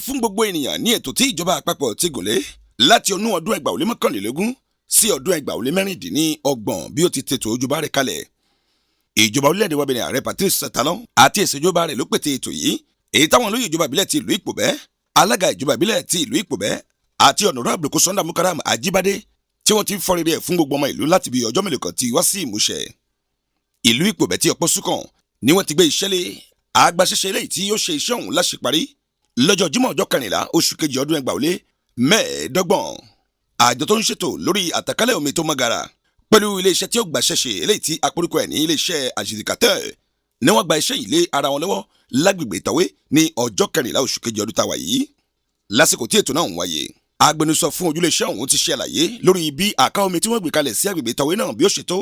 fún gbogbo ènìyàn ní ètò tí ìjọba àpapọ̀ ti gùnlé láti ọdún 2021 sí ọdún 2026 bí ó ti tètò ojúbà rẹ̀ kalẹ̀. Ìjọba orílẹ̀-èdè wa Benin Ààrẹ Patrice Talon àti ìṣèjọba rẹ̀ ló pète ètò yìí, èyí táwọn olóyè ìjọba ìbílẹ̀ ti ìlú Ìpòbẹ́, alága ìjọba ìbílẹ̀ ti ìlú Ìpòbẹ́ àti Honorable Kosonda Mukaram Ajibade tí wọ́n ti ń fọ́rẹ́rẹ́ fún gbogbo ọmọ ìlú láti bí ọjọ́ mélòó kan ti wá sí ìmúṣẹ. Ìlú Ìpòbẹ́ tí ọ̀pọ̀ súnkàn ni wọ́n ti gbé iṣẹ́ lé agbaṣẹ́ṣe eléyìí tí yóò ṣe iṣẹ́ ọ̀hún láṣeparí lọ́jọ́ Jímọ̀ ọjọ́ 14 oṣù kejì ọdún 2025. Àjọ tó ń ṣètò lórí àtàkálẹ̀ omi tó mọ́gara pẹ̀lú iléeṣẹ́ tí ó gbàṣẹ́ṣe eléyìí tí àpòrúkọ ẹ̀ ní iléeṣẹ́ àjìdìkàtẹ́ ni wọ́n gba iṣẹ́ yìí lé ara wọn lọ́wọ́ lágbègbè Ìtàwé ní ọjọ́ 14 oṣù kejì ọdún táwa yìí. Lásìkò tí ètò náà ń wáyé, agbẹnusọ fún ojúléeṣẹ́ ọ̀hún ti ṣe àlàyé lórí bí àká omi tí wọ́n gbé kalẹ̀ sí agbègbè Ìtàwé náà bí ó ṣe tó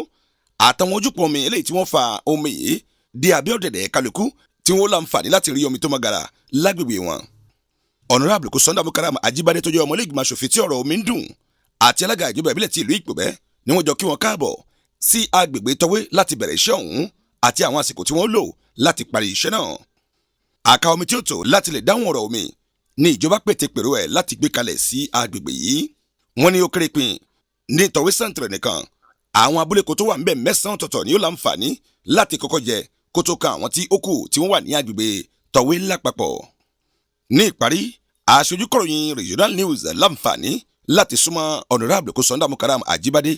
àtàwọn ojúpọ̀ omi eléyìí tí wọ́n fa omi yìí dé abẹ́ ọ̀dẹ̀dẹ̀ kálukú tí wọ́n láǹfààní láti rí omi tó mọ́gara lágbègbè wọn. Honorable Kosonda Mukaram Ajibade tó jẹ́ ọmọ ilé ìgbìmọ̀ aṣòfin tí ọ̀rọ̀ omi ń dùn àti alága ìjọba ìbílẹ̀ ti ìlú Ìpòbẹ́ ni wọ́n jọ kí wọn káàbọ̀ sí agbègbè Ìtàwé láti bẹ̀rẹ̀ iṣẹ́ ọ̀hún àti àwọn àsìkò tí wọ́n lò láti parí iṣẹ́ náà. Àká omi tí ó tó láti lè dáhùn ọ̀rọ̀ omi ni ìjọba pète pèrò ẹ̀ láti gbé kalẹ̀ sí agbègbè yìí. Wọ́n ní ó kéré pin ní Ìtàwé Centre nìkan àwọn abúléko tó wà ń bẹ̀ 9 ọ̀tọ̀ọ̀tọ̀ ni ó láǹfààní láti kọ́kọ́ jẹ kó tó kan àwọn tí ó kù tí wọ́n wà ní agbègbè Ìtàwé lápapọ̀. Ní ìparí, aṣojú kọ̀ròyìn Regional News láǹfààní láti súnmọ́ Honorable Kosonda Mukaram Ajibade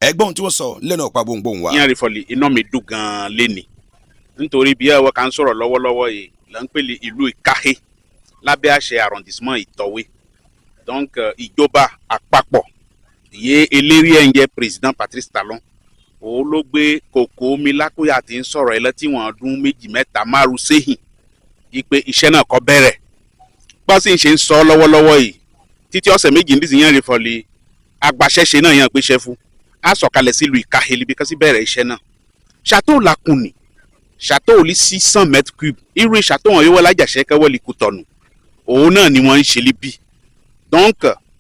ẹgbọ́n tí wọ́n sọ lẹ́nu ọ̀pá gbòǹgbòǹ wa. Ìyẹn àrífọ̀lì iná mi dùn gan-an léni nítorí bí ẹ̀wọ̀ kan sọ̀rọ̀ lọ́wọ́lọ́wọ́ yìí là ń pèlè ìlú Ìkáhé lábẹ́ àṣẹ arrondissement Ìtàwé. Donc ìjọba àpapọ̀ yé eléré ẹ̀ ń jẹ́ Président Patrice Talon òun ló gbé kòkó omi lákòyà tí ń sọ̀rọ̀ ẹ̀ lẹ́tí wọn ọdún 2, 3, 5 sẹ́yìn ipe iṣẹ́ náà kó bẹ̀rẹ̀ bá sì ń ṣe ń sọ lọ́wọ́lọ́wọ́ yìí títí ọ̀sẹ̀ méjì nídìí yẹn àrífọ̀lì agbaṣẹ́ṣe náà yẹn gbéṣẹ́ fún a sọ̀kalẹ̀ sílùú Ìkáhé níbi kan sí bẹ̀rẹ̀ iṣẹ́ náà. Château Lakunni château oli 600 mètres cubes irú château wọn yóò wọ́n lájàṣẹ́ kẹ́wọ́ lè Kútọ̀nù òun náà ni wọ́n ń ṣe líbí. Donc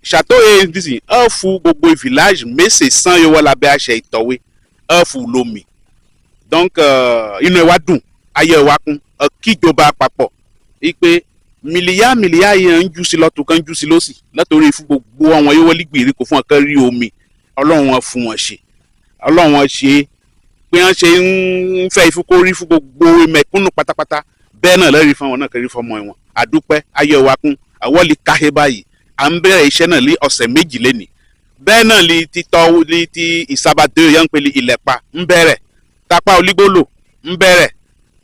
château yẹn dísìn ẹ̀ fún gbogbo village mẹ́sẹ̀ sàn yóò wọ́n lábẹ́ àṣẹ Ìtàwé ẹ̀ fún lómi. Donc inú ẹ̀ wá dùn ayé ẹ̀ wá kún kíjọba àpapọ̀ ipe mílíà yẹn ń jù sí lọ́tún kan ń jù sí lọ́sì látòrí fún gbogbo àwọn yóò wọ́n lígbìrì kò fún ọkàn rí omi Ọlọ́run wọn fún wọn ṣe Ọlọ́run wọn ṣe pé wọ́n ṣe ń fẹ́ ìfúkórí fún gbogbo mẹ̀kúnnù pátápátá bẹ́ẹ̀ náà lẹ́rìí fún wọn náà kẹrí fọmọ wọn àdúpẹ́ ayé wa kún àwọn lè káhé báyìí à ń bẹ̀rẹ̀ iṣẹ́ náà lé ọ̀sẹ̀ méjì lẹ́nìí bẹ́ẹ̀ náà lè ti tọ́ lè ti ìsabadé yẹn ń pè lè Ìlẹ̀pa ń bẹ̀rẹ̀ tápá Olígbòlò ń bẹ̀rẹ̀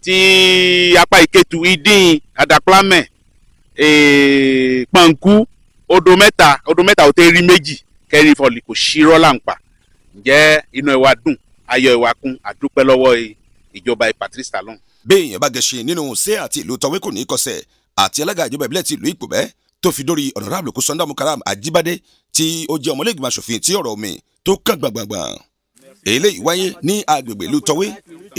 ti apá Ìkétu Ìdín Àdàplámẹ̀ Pànkú odò mẹ́ta ò tẹ́ rí méjì kẹrí fọlì kò ṣírọ́ láǹpa ǹjẹ́ inú ẹ̀ wá dùn ayọ̀ ẹ̀ wá kún àdúpẹ́ lọ́wọ́ ìjọba Patrice Talon. Béèyàn bá gẹṣin nínú ṣé àti ìlú Ìtàwé kò ní kọsẹ̀ àti alága ìjọba ìbílẹ̀ ti ìlú Ìpòbẹ́ tó fi dórí Honorable Kosonda Mukaram Ajibade tí ó jẹ́ ọmọlẹ́gbìmọ̀ aṣòfin tí ọ̀rọ̀ omi tó kàn gbàngbàngbàn. Eléyìí wáyé ní agbègbè ìlú Ìtàwé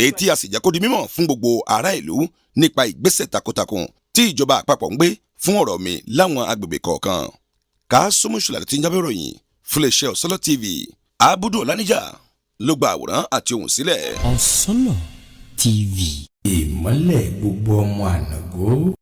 èyí tí a sì jẹ́ kó di mímọ̀ fún gbogbo ará ìlú nípa ìgbésẹ̀ takuntakun tí ìjọba àpapọ̀ ń gbé fún ọ̀rọ̀ omi láwọn agbègbè kọ̀ọ̀kan. Kásùmù Ṣùlàdé tí ń jábọ̀ ìròyìn fún iléeṣẹ́ Ọ̀sọ́lọ̀ TV Abudu Ọ̀làníjà ló gba àwòrán àti ohùn sílẹ̀. Ọ̀sọ́lọ̀ TV ìmọ́lẹ̀ gbogbo ọmọ ànàgó.